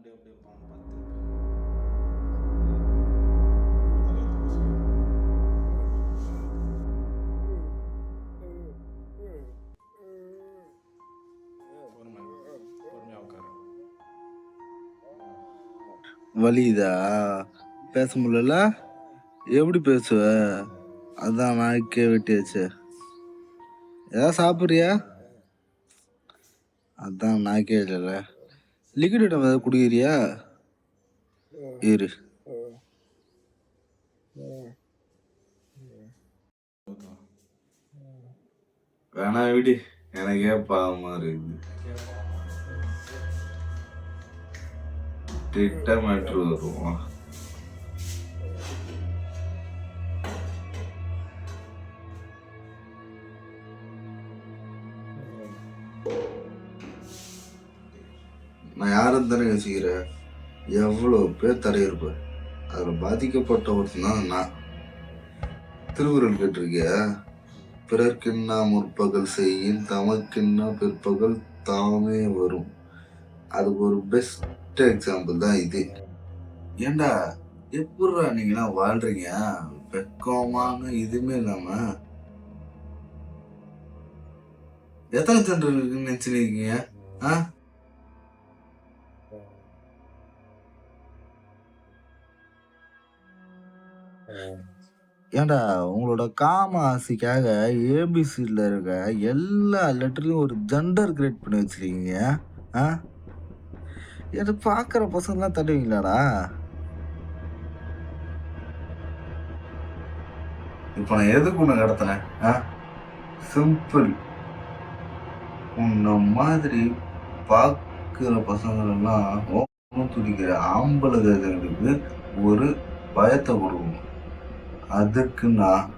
எப்படி இருப்பான்னு பார்த்து பொறுமையாக உட்காரு. வலிதா பேச முடியல? எப்படி பேசுவ? அதான் நாய்க்கே வெட்டியாச்சு. ஏதாவது சாப்பிட்றியா? அதான் நாய்க்கே இல்லைல்ல. லிக்விட் ஐட்டம் ஏதாவது குடிக்கிறியா? இரு. வேணா விடு, எனக்கே பாவமா இருக்குது. திட்ட மேட்ரு வருவோம். நான் யாரும் தானே யோசிக்கிறேன். எவ்வளோ பேர் தரையிருப்பேன், அதில் பாதிக்கப்பட்ட ஒருத்தன் தான் நான். திருக்குறள் கேட்டிருக்கியா? பிறர்க்கின்னா முற்பகல் செய்யின் தமக்கின்னா பிற்பகல் தாமே வரும். அதுக்கு ஒரு பெஸ்ட் எக்ஸாம்பிள் தான் இது. ஏண்டா எப்படா நீங்களாம் வாழ்றீங்க வெக்கமான இதுவுமே இல்லாம? எத்தனை ஜென்ரல் இருக்குன்னு நினைச்சிருக்கீங்க? ஏண்டா உங்களோட காம ஆசைக்காக ஏபிசியில் இருக்க எல்லா லெட்டர்லையும் ஒரு ஜெண்டர் கிரியேட் பண்ணி வச்சிருக்கீங்க. எதை பார்க்குற பசங்களாம் தடுவீங்களாடா? இப்போ நான் எதுக்கு உன்னை கடத்தினேன்? சிம்பிள். உன்ன மாதிரி பார்க்குற பசங்களெல்லாம் துடிக்கிற ஆம்பளைகளுக்கு ஒரு பயத்தை கொடுக்கணும். அதுக்கு நான்